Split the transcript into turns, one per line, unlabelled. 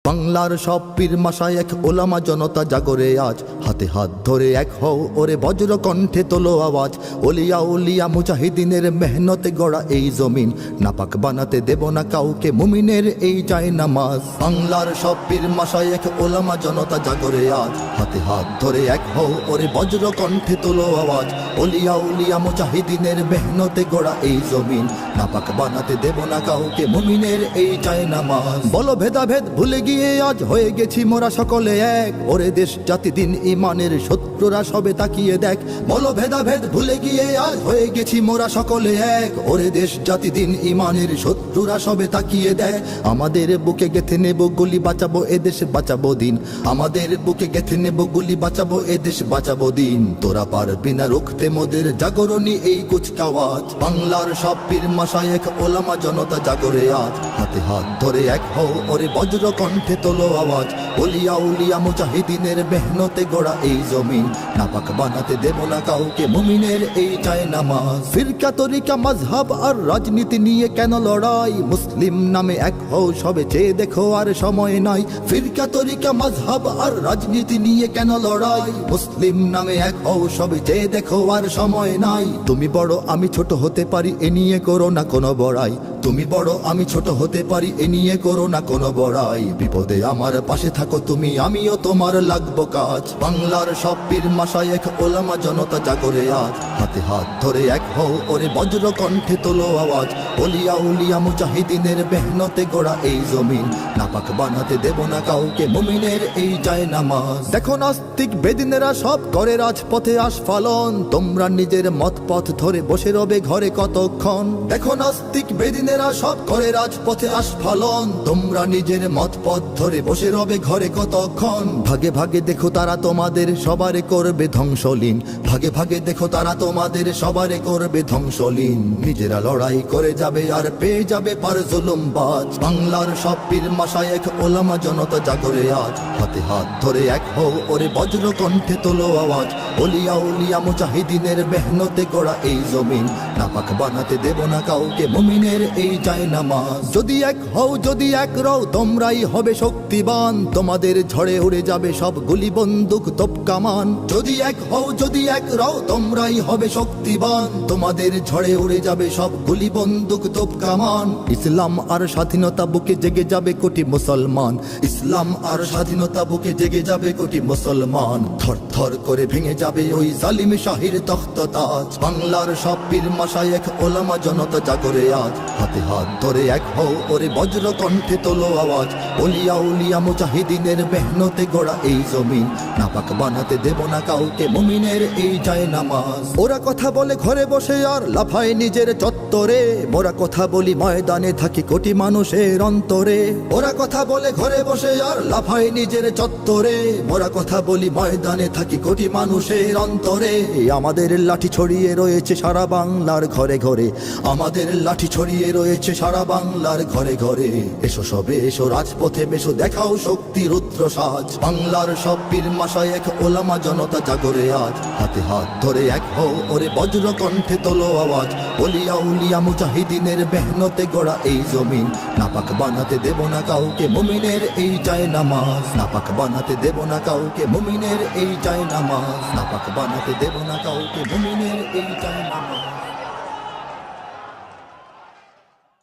বাংলার সব পীর মাশায়েখ ওলামা জনতা জাগরে আজ, হাতে হাত ধরে এক হও ওরে বজ্র কণ্ঠে তোলো আওয়াজ। ওলিয়া উলিয়া মুজাহিদিনের মেহনতে গড়া এই জমিন, নাপাক বানাতে দেব না কাউকে মুমিনের এই চায় নামাজ। বাংলার সব পীর মাশায়েখ ওলামা জনতা জাগরে আজ, হাতে হাত ধরে এক হও ওরে বজ্র কণ্ঠে তোলো আওয়াজ। ওলিয়া উলিয়া মুজাহিদিনের মেহনতে গড়া এই জমিন, নাপাক বানাতে দেব না কাউকে মুমিনের এই চায় নামাজ। বলো ভেদাভেদ ভুলে গিয়ে আজ হয়ে গেছি মোরা সকলে এক, ওরে দেশ জাতি দিন ইমানের শত্রুরা সবে তাকিয়ে দেখ। বলো ভেদাভেদ ভুলে গিয়ে আজ হয়ে গেছি মোরা সকলে এক, ওরে দেশ জাতি দিন ইমানের শত্রুরা সবে তাকিয়ে দেখ। আমাদের বুকে গেথে নেব গুলি, বাঁচাবো এদেশ বাঁচাবো দিন। আমাদের বুকে গেথে নেব গুলি, বাঁচাবো এদেশ বাঁচাবো দিন। তোরা পারবি না রুখতে মোদের জাগরণী এই কুচকাওয়াজ। বাংলার সব পীর মাশায়েখ ওলামা জনতা জাগরে আজ, হাতে হাত ধরে এক হও ওরে বজ্র কণ্ঠে তোলো আওয়াজ। ওলিয়া উলিয়া মুজাহিদিনের মেহনতে গড়া এই জমিন, নাপাক বানাতে দেব না কাউকে মুমিনের এই চায় নামাজ। ফিরকা তরিকা মাযহাব আর রাজনীতি নিয়ে কেন লড়াই, মুসলিম নামে এক হও সবে চেয়ে দেখো আর সময় নাই। ফিরকা তরিকা মাযহাব আর রাজনীতি নিয়ে কেন লড়াই, মুসলিম নামে এক হও সবে চেয়ে দেখো আর সময় নাই। তুমি বড় আমি ছোট হতে পারি এ নিয়ে করো না কোনো বড়াই, তুমি বড় আমি ছোট হতে পারি এ নিয়ে করো না কোনো বড়াই। বিপদে আমার পাশে থাকো তুমি, আমিও তোমার লাগবো কাজ। বাংলার সব পীর মাশায়েখ ওলামা জনতা জাগরে আজ, হাতে হাত ধরে এক হও ওরে বজ্র কণ্ঠে তোলো আওয়াজ। ওলিয়া উলিয়া মুজাহিদিনের মেহনতে গড়া এই জমিন, নাপাক বানাতে দেব না কাউকে মুমিনের এই চায় নামাজ। দেখো নাস্তিক বেদিনেরা সব করে রাজপথে আস্ফালন, তোমরা নিজের মত পথ ধরে বসে রবে ঘরে কতক্ষণ। দেখো নাস্তিক বেদিনেরা সব করে রাজপথে আস্ফালন, তোমরা নিজের মত পথ ধরে বসে রবে ঘরে কতক্ষণ। ভাগে ভাগে দেখো তারা তোমাদের সবারে করবে ধ্বংসলীন, ভাগে ভাগে দেখো তারা তোমাদের সবারে করবে ধ্বংসলীন। নিজেরা লড়াই করে যাবে আর পেয়ে যাবে পার জুলুমবাজ। বাংলার সব পীর মাশায়েখ ওলামা জনতা জাগরে আজ, হাতে হাত ধরে এক হও ওরে বজ্র কণ্ঠে তোলো আওয়াজ। ওলিয়া উলিয়া মুজাহিদিনের মেহনতে গড়া এই জমিন, নাপাক বানাতে দেব না কাউকে মুমিনের এই চায় নামাজ। যদি এক হও যদি এক রও তোমরাই হবে শক্তিবান, তোমাদের ঝড়ে উড়ে যাবে সব গুলি বন্দুক তোপ কামান। যদি এক হও যদি এক রও তোমরাই হবে শক্তিবান, তোমাদের ঝড়ে উড়ে যাবে সব গুলি বন্দুক তোপ কামান। ইসলাম আর স্বাধীনতা বুকে জেগে যাবে কোটি মুসলমান, ইসলাম আর স্বাধীনতা বুকে জেগে যাবে কোটি মুসলমান। থর থর করে ভেঙে যাবে ওই জালিম শাহির তখ্ততাজ। বাংলার সব পীর মাশায়েখ ওলামা জনতা জাগরে আজ, হাতে হাত ধরে এক হও ওরে বজ্র কণ্ঠে তোলো আওয়াজ। ওলিয়া উলিয়া মুজাহিদিনের মেহনতে গড়া এই জমিন, নাপাক বানাতে দেব না কাউকে মুমিনের এই চায় নামাজ। ওরা কথা বলে ঘরে বসে আর লাফায় নিজের চত্বরে, মোরা কথা বলি ময়দানে থাকি কোটি মানুষের অন্তরে। ওরা কথা বলে ঘরে বসে আর লাফায় নিজের চত্বরে, মোরা কথা বলি ময়দানে থাকি কোটি মানুষের অন্তরে। আমাদের লাঠি ছড়িয়ে রয়েছে সারা বাংলার ঘরে ঘরে, আমাদের লাঠি ছড়িয়ে রয়েছে সারা বাংলার ঘরে ঘরে। এসো সবে এসো রাজপথে বেশো দেখাও শক্তি রুদ্র সাজ। বাংলার সব পীর মাশায়েখ ওলামা জনতা জাগরে আজ, হাতে হাত ধরে এক হও ওরে বজ্র কণ্ঠে তোলো আওয়াজ। ওলিয়া উলিয়া মুজাহিদিনের মেহনতে গড়া এই জমিন, নাপাক বানাতে দেব না কাউকে মুমিনের এই চায় নামাজ। নাপাক বানাতে দেব না কাউকে মুমিনের এই চায় নামাজ, নাপাক বানাতে দেব না কাউকে মুমিনের এই চায় নামাজ।